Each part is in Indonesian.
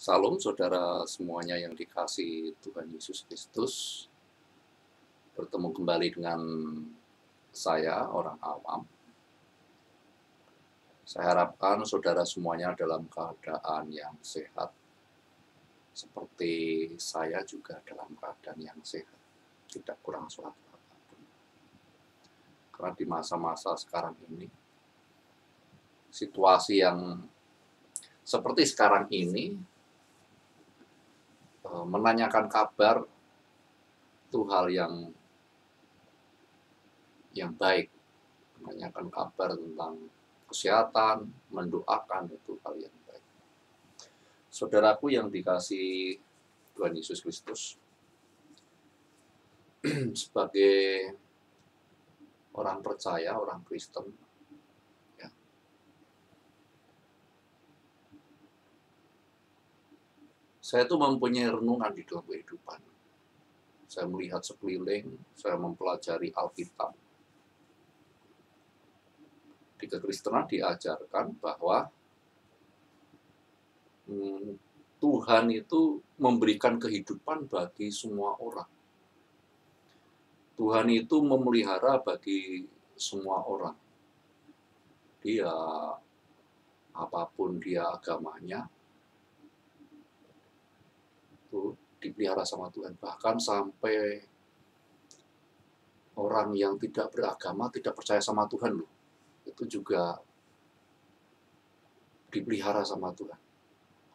Salam saudara semuanya yang dikasihi Tuhan Yesus Kristus. Bertemu kembali dengan saya, orang awam. Saya harapkan saudara semuanya dalam keadaan yang sehat. Seperti saya juga dalam keadaan yang sehat. Tidak kurang suatu apapun. Karena di masa-masa sekarang ini, situasi yang seperti sekarang ini, menanyakan kabar itu hal yang baik. Menanyakan kabar tentang kesehatan, mendoakan itu hal yang baik. Saudaraku yang dikasihi Tuhan Yesus Kristus, sebagai orang percaya, orang Kristen, ya, saya itu mempunyai renungan di dalam kehidupan. Saya melihat sekeliling, saya mempelajari Alkitab. Di kekristenan diajarkan bahwa Tuhan itu memberikan kehidupan bagi semua orang. Tuhan itu memelihara bagi semua orang. Dia, apapun dia agamanya, itu dipelihara sama Tuhan. Bahkan sampai orang yang tidak beragama, tidak percaya sama Tuhan loh, itu juga dipelihara sama Tuhan.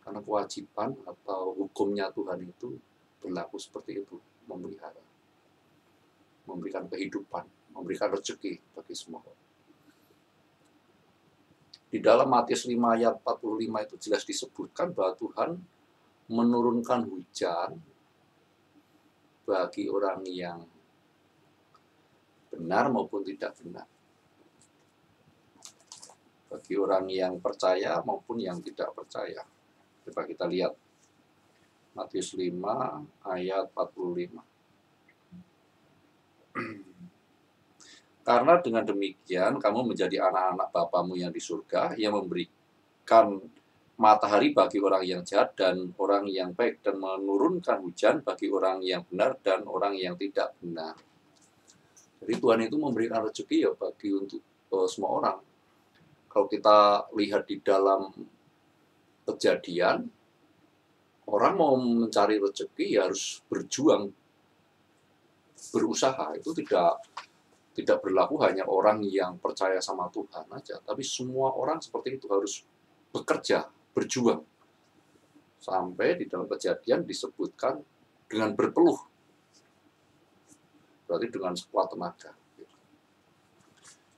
Karena kewajiban atau hukumnya Tuhan itu berlaku seperti itu, memelihara, memberikan kehidupan, memberikan rezeki bagi semua orang. Di dalam Matius 5 ayat 45 itu jelas disebutkan bahwa Tuhan menurunkan hujan bagi orang yang benar maupun tidak benar. Bagi orang yang percaya maupun yang tidak percaya. Coba kita lihat Matius 5 ayat 45. Karena dengan demikian kamu menjadi anak-anak Bapamu yang di surga, yang memberikan matahari bagi orang yang jahat dan orang yang baik, dan menurunkan hujan bagi orang yang benar dan orang yang tidak benar. Jadi Tuhan itu memberikan rezeki ya bagi untuk semua orang. Kalau kita lihat di dalam Kejadian, orang mau mencari rezeki ya harus berjuang, berusaha. Itu tidak berlaku hanya orang yang percaya sama Tuhan aja, tapi semua orang seperti itu harus bekerja, berjuang. Sampai di dalam Kejadian disebutkan dengan berpeluh, berarti dengan sekuat tenaga.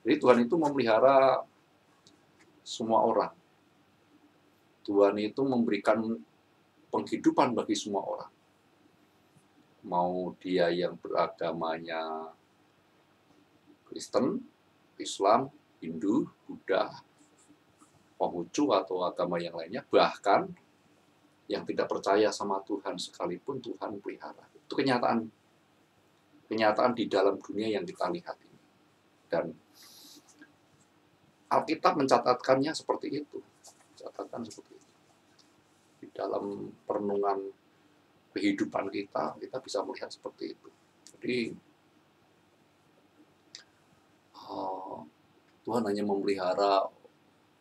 Jadi Tuhan itu memelihara semua orang. Tuhan itu memberikan penghidupan bagi semua orang. Mau dia yang beragamanya Kristen, Islam, Hindu, Buddha, Konghucu atau agama yang lainnya, bahkan yang tidak percaya sama Tuhan sekalipun Tuhan pelihara. Itu kenyataan di dalam dunia yang kita lihat ini. Dan Alkitab mencatatkannya seperti itu. Catatan seperti itu. Di dalam perenungan kehidupan kita bisa melihat seperti itu. Jadi Tuhan hanya memelihara,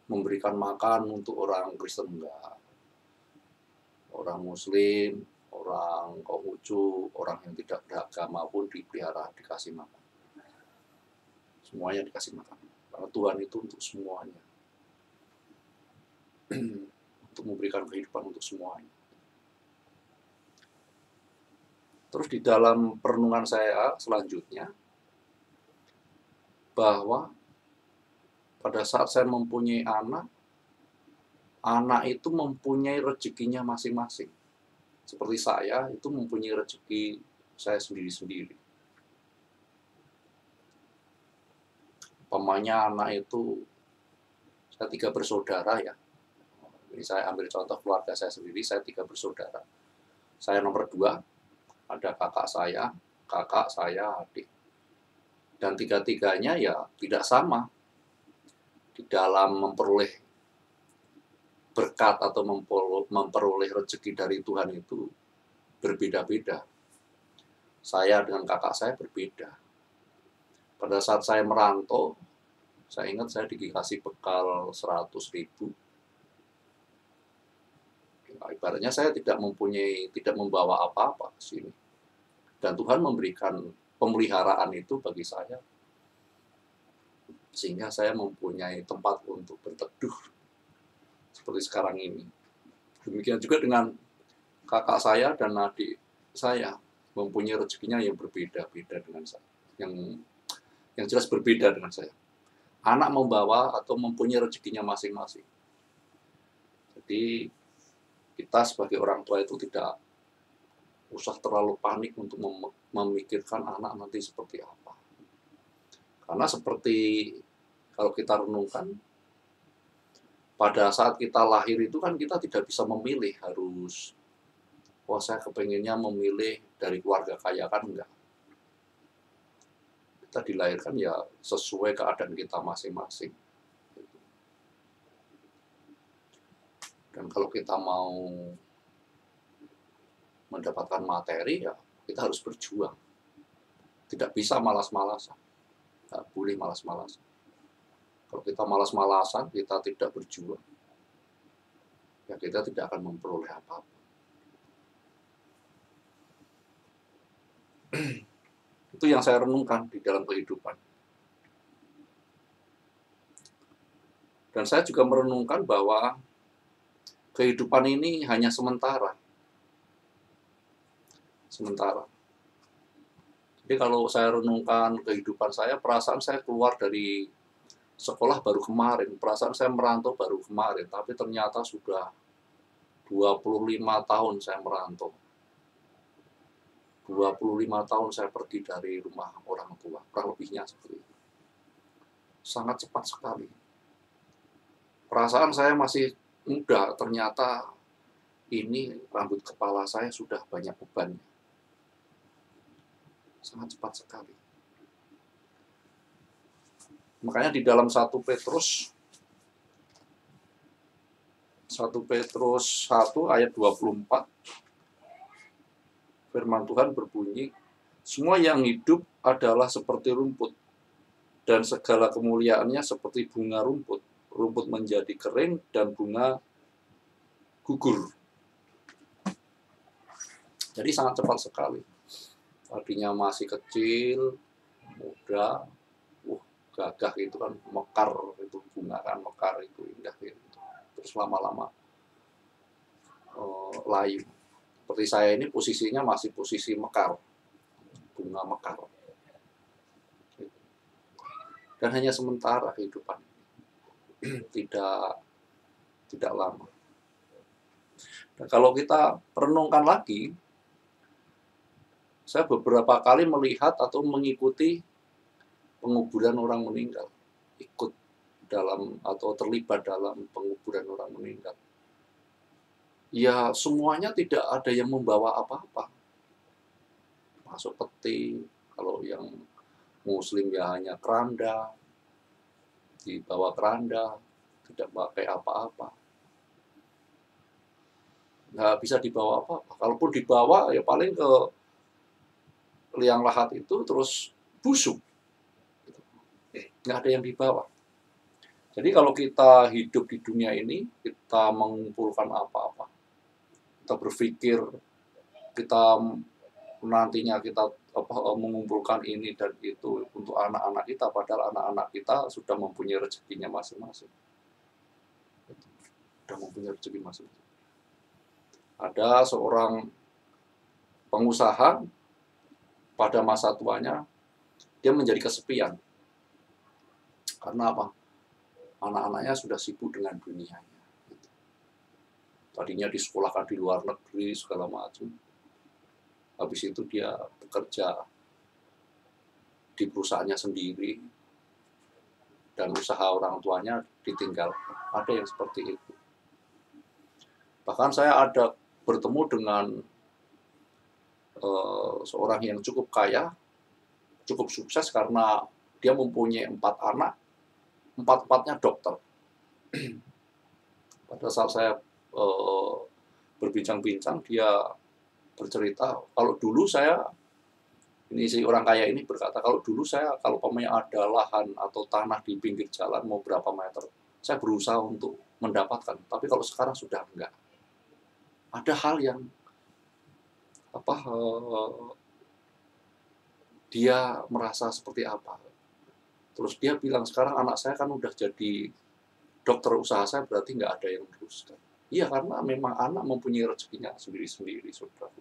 memberikan makan untuk orang Kristen, enggak. Orang Muslim, orang Konghucu, orang yang tidak beragama pun dipelihara, dikasih makan. Semuanya dikasih makan. Karena Tuhan itu untuk semuanya. Untuk memberikan kehidupan untuk semuanya. Terus di dalam perenungan saya selanjutnya, bahwa pada saat saya mempunyai anak itu mempunyai rezekinya masing-masing. Seperti saya itu mempunyai rezeki saya sendiri-sendiri. Umpamanya anak itu, saya 3 bersaudara ya. Ini saya ambil contoh keluarga saya sendiri, saya 3 bersaudara. Saya nomor 2, ada kakak saya, adik. Dan 3-tiganya ya tidak sama di dalam memperoleh berkat atau memperoleh rezeki dari Tuhan itu berbeda-beda. Saya dengan kakak saya berbeda. Pada saat saya merantau, saya ingat saya dikasih bekal 100.000. Nah, ibaratnya saya tidak membawa apa-apa ke sini. Dan Tuhan memberikan pemeliharaan itu bagi saya. Sehingga saya mempunyai tempat untuk berteduh seperti sekarang ini. Demikian juga dengan kakak saya dan adik saya mempunyai rezekinya yang berbeda-beda dengan saya. Yang jelas berbeda dengan saya. Anak membawa atau mempunyai rezekinya masing-masing. Jadi kita sebagai orang tua itu tidak usah terlalu panik untuk memikirkan anak nanti seperti apa. Karena seperti kalau kita renungkan, pada saat kita lahir itu kan kita tidak bisa memilih harus, wah saya kepengennya memilih dari keluarga kaya, kan enggak. Kita dilahirkan ya sesuai keadaan kita masing-masing. Dan kalau kita mau mendapatkan materi, ya kita harus berjuang. Tidak bisa malas-malasan. Tidak boleh malas-malasan. Kalau kita malas-malasan, kita tidak berjuang, ya kita tidak akan memperoleh apa-apa. Itu yang saya renungkan di dalam kehidupan. Dan saya juga merenungkan bahwa kehidupan ini hanya sementara. Sementara. Jadi kalau saya renungkan kehidupan saya, perasaan saya keluar dari sekolah baru kemarin, perasaan saya merantau baru kemarin, tapi ternyata sudah 25 tahun saya merantau. 25 tahun saya pergi dari rumah orang tua, kurang lebihnya seperti itu. Sangat cepat sekali. Perasaan saya masih muda, ternyata ini rambut kepala saya sudah banyak bebannya. Sangat cepat sekali. Makanya di dalam 1 Petrus 1 ayat 24, firman Tuhan berbunyi, semua yang hidup adalah seperti rumput, dan segala kemuliaannya seperti bunga rumput. Rumput menjadi kering dan bunga gugur. Jadi sangat cepat sekali. Tadinya masih kecil, muda, gagah itu kan mekar, itu bunga kan mekar, itu indah gitu. Terus lama-lama layu. Seperti saya ini posisinya masih posisi mekar, bunga mekar. Dan hanya sementara kehidupan, tidak lama. Dan kalau kita renungkan lagi, saya beberapa kali melihat atau mengikuti penguburan orang meninggal, ikut dalam atau terlibat dalam penguburan orang meninggal. Ya semuanya tidak ada yang membawa apa-apa. Masuk peti, kalau yang Muslim ya hanya keranda, dibawa keranda, tidak pakai apa-apa. Nggak bisa dibawa apa-apa. Kalaupun dibawa ya paling ke liang lahat itu terus busuk. Nggak ada yang dibawa. Jadi kalau kita hidup di dunia ini, kita mengumpulkan apa-apa. Kita berpikir, kita nantinya kita mengumpulkan ini dan itu untuk anak-anak kita, padahal anak-anak kita sudah mempunyai rezekinya masing-masing. Sudah mempunyai rezeki masing-masing. Ada seorang pengusaha, pada masa tuanya, dia menjadi kesepian. Karena apa? Anak-anaknya sudah sibuk dengan dunianya. Tadinya disekolahkan di luar negeri, segala macam. Habis itu dia bekerja di perusahaannya sendiri, dan usaha orang tuanya ditinggal. Ada yang seperti itu. Bahkan saya ada bertemu dengan seorang yang cukup kaya, cukup sukses karena dia mempunyai 4 anak, 4-4-nya dokter. Pada saat saya berbincang-bincang, dia bercerita, kalau dulu saya, ini si orang kaya ini berkata, kalau dulu saya, kalau ada lahan atau tanah di pinggir jalan mau berapa meter, saya berusaha untuk mendapatkan. Tapi kalau sekarang sudah enggak. Ada hal yang dia merasa seperti apa. Terus dia bilang, sekarang anak saya kan udah jadi dokter, usaha saya berarti nggak ada yang teruskan. Iya, karena memang anak mempunyai rezekinya sendiri-sendiri, saudara.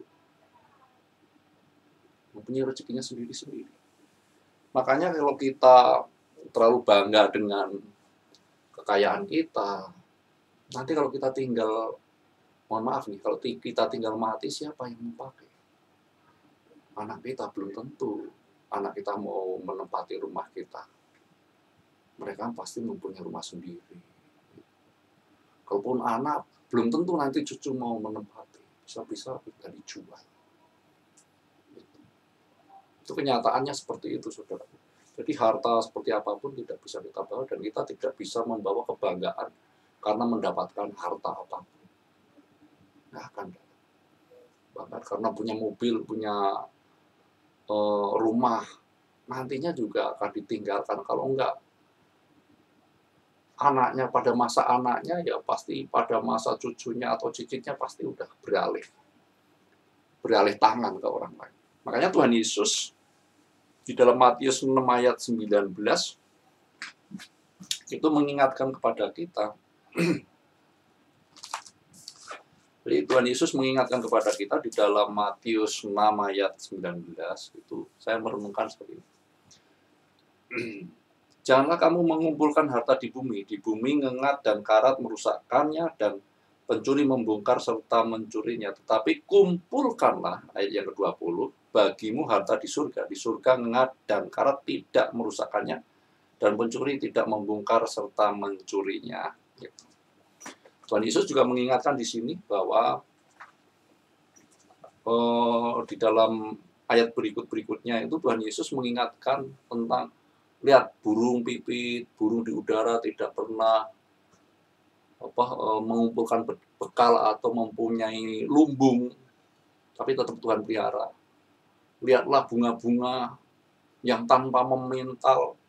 Mempunyai rezekinya sendiri-sendiri. Makanya kalau kita terlalu bangga dengan kekayaan kita, nanti kalau kita tinggal, mohon maaf nih, kalau kita tinggal mati, siapa yang memakai? Anak kita belum tentu. Anak kita mau menempati rumah kita. Mereka pasti mempunyai rumah sendiri. Kalaupun anak, belum tentu nanti cucu mau menempati. Bisa-bisa kita dijual. Itu kenyataannya seperti itu, saudara. Jadi harta seperti apapun tidak bisa kita bawa, dan kita tidak bisa membawa kebanggaan karena mendapatkan harta apapun. Nggak akan. Bahkan karena punya mobil, punya rumah, nantinya juga akan ditinggalkan. Kalau enggak, anaknya pada masa anaknya, ya pasti pada masa cucunya atau cicitnya pasti udah beralih tangan ke orang lain. Makanya Tuhan Yesus di dalam Matius 6 ayat 19 itu mengingatkan kepada kita. Jadi Tuhan Yesus mengingatkan kepada kita di dalam Matius 6 ayat 19 itu, saya merenungkan seperti ini. Janganlah kamu mengumpulkan harta di bumi ngengat dan karat merusakkannya, dan pencuri membongkar serta mencurinya. Tetapi kumpulkanlah, ayat yang ke-20, bagimu harta di surga ngengat dan karat tidak merusakkannya, dan pencuri tidak membongkar serta mencurinya. Tuhan Yesus juga mengingatkan di sini bahwa di dalam ayat berikutnya itu Tuhan Yesus mengingatkan tentang, lihat burung pipit, burung di udara tidak pernah mengumpulkan bekal atau mempunyai lumbung, tapi tetap Tuhan pelihara. Lihatlah bunga-bunga yang tanpa memintal,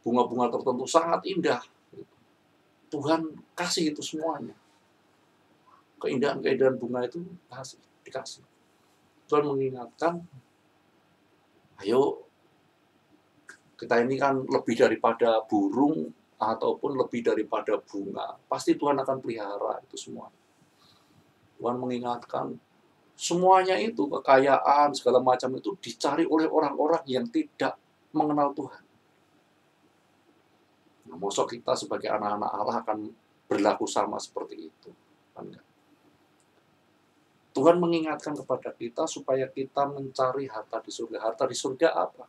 bunga-bunga tertentu sangat indah. Tuhan kasih itu semuanya. Keindahan-keindahan bunga itu dikasih. Tuhan mengingatkan, ayo kita ini kan lebih daripada burung ataupun lebih daripada bunga. Pasti Tuhan akan pelihara itu semua. Tuhan mengingatkan, semuanya itu, kekayaan, segala macam itu dicari oleh orang-orang yang tidak mengenal Tuhan. Nah, mosok kita sebagai anak-anak Allah akan berlaku sama seperti itu? Enggak. Tuhan mengingatkan kepada kita supaya kita mencari harta di surga. Harta di surga apa?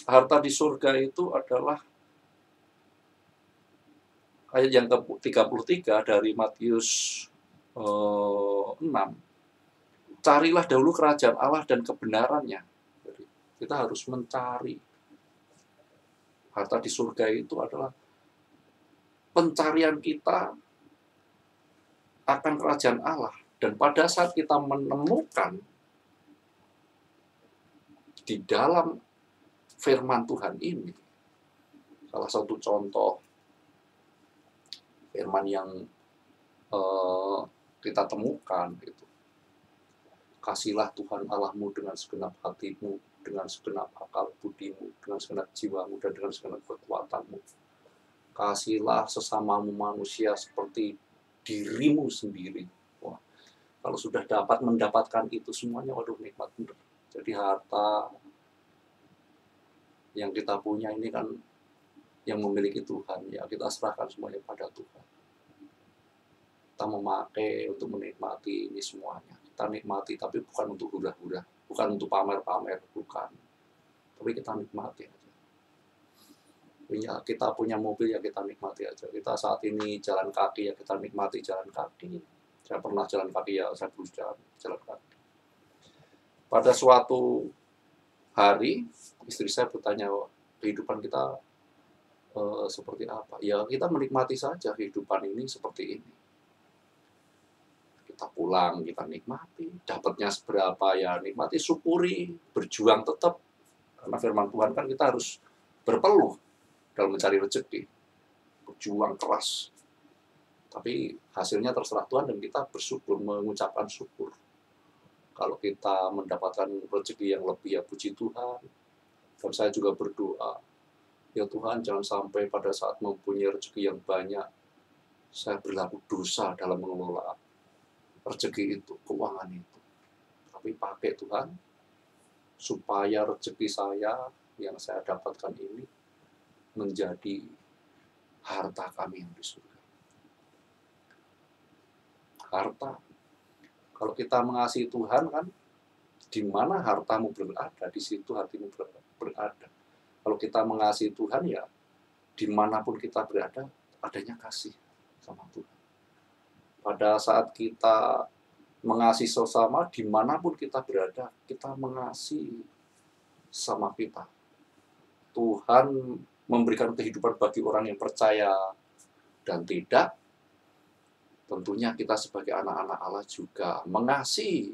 Harta di surga itu adalah ayat yang ke-33 dari Matius 6. Carilah dahulu kerajaan Allah dan kebenarannya. Jadi, kita harus mencari. Harta di surga itu adalah pencarian kita akan kerajaan Allah. Dan pada saat kita menemukan di dalam firman Tuhan ini, salah satu contoh firman yang kita temukan itu, kasihlah Tuhan Allahmu dengan segenap hatimu, dengan segenap akal budimu, dengan segenap jiwamu, dan dengan segenap kekuatanmu. Kasihlah sesamamu manusia seperti dirimu sendiri. Wah, kalau sudah dapat mendapatkan itu semuanya, waduh nikmat bener. Jadi harta yang kita punya ini kan yang memiliki Tuhan, ya kita serahkan semuanya pada Tuhan. Kita memakai untuk menikmati ini semuanya. Kita nikmati, tapi bukan untuk hura-hura, bukan untuk pamer-pamer, bukan. Tapi kita nikmati aja. Ya, kita punya mobil, ya kita nikmati aja. Kita saat ini jalan kaki, ya kita nikmati jalan kaki. Saya pernah jalan kaki, ya saya berusaha jalan kaki. Pada suatu hari, istri saya bertanya, kehidupan kita seperti apa? Ya kita menikmati saja kehidupan ini seperti ini. Kita pulang, kita nikmati. Dapatnya seberapa ya nikmati, syukuri, berjuang tetap. Karena firman Tuhan kan kita harus berpeluh dalam mencari rezeki. Berjuang keras. Tapi hasilnya terserah Tuhan dan kita bersyukur, mengucapkan syukur. Kalau kita mendapatkan rezeki yang lebih, ya puji Tuhan. Dan saya juga berdoa, ya Tuhan jangan sampai pada saat mempunyai rezeki yang banyak, saya berlaku dosa dalam mengelola rezeki itu, keuangan itu. Tapi pakai Tuhan, supaya rezeki saya yang saya dapatkan ini menjadi harta kami yang di surga. Harta. Kalau kita mengasihi Tuhan kan, di mana hartamu berada, di situ hatimu berada. Kalau kita mengasihi Tuhan ya, dimanapun kita berada, adanya kasih sama Tuhan. Pada saat kita mengasihi sesama, dimanapun kita berada, kita mengasihi sama kita. Tuhan memberikan kehidupan bagi orang yang percaya dan tidak. Tentunya kita sebagai anak-anak Allah juga mengasihi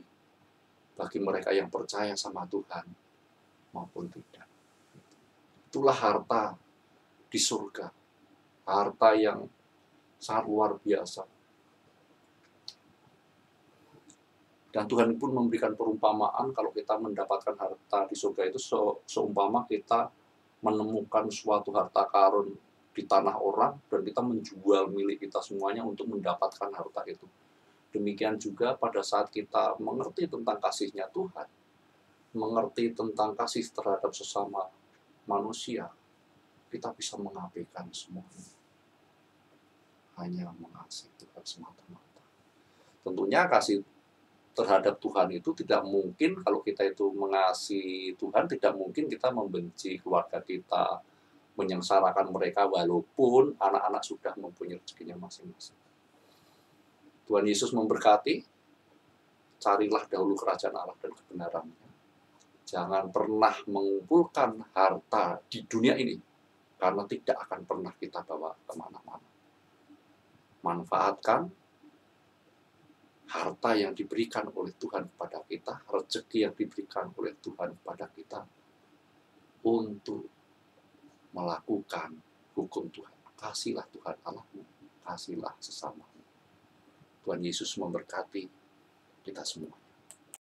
bagi mereka yang percaya sama Tuhan maupun tidak. Itulah harta di surga. Harta yang sangat luar biasa. Dan Tuhan pun memberikan perumpamaan kalau kita mendapatkan harta di surga itu seumpama kita menemukan suatu harta karun di tanah orang dan kita menjual milik kita semuanya untuk mendapatkan harta itu. Demikian juga pada saat kita mengerti tentang kasih-Nya Tuhan, mengerti tentang kasih terhadap sesama manusia, kita bisa mengabaikan semuanya. Hanya mengasihi Tuhan semata-mata. Tentunya kasih terhadap Tuhan itu tidak mungkin, kalau kita itu mengasihi Tuhan, tidak mungkin kita membenci keluarga kita, menyengsarakan mereka walaupun anak-anak sudah mempunyai rezekinya masing-masing. Tuhan Yesus memberkati, carilah dahulu kerajaan Allah dan kebenarannya. Jangan pernah mengumpulkan harta di dunia ini, karena tidak akan pernah kita bawa kemana-mana. Manfaatkan harta yang diberikan oleh Tuhan kepada kita, rezeki yang diberikan oleh Tuhan kepada kita, untuk melakukan hukum Tuhan. Kasihlah Tuhan Allahmu, kasihlah sesamamu. Tuhan Yesus memberkati kita semua.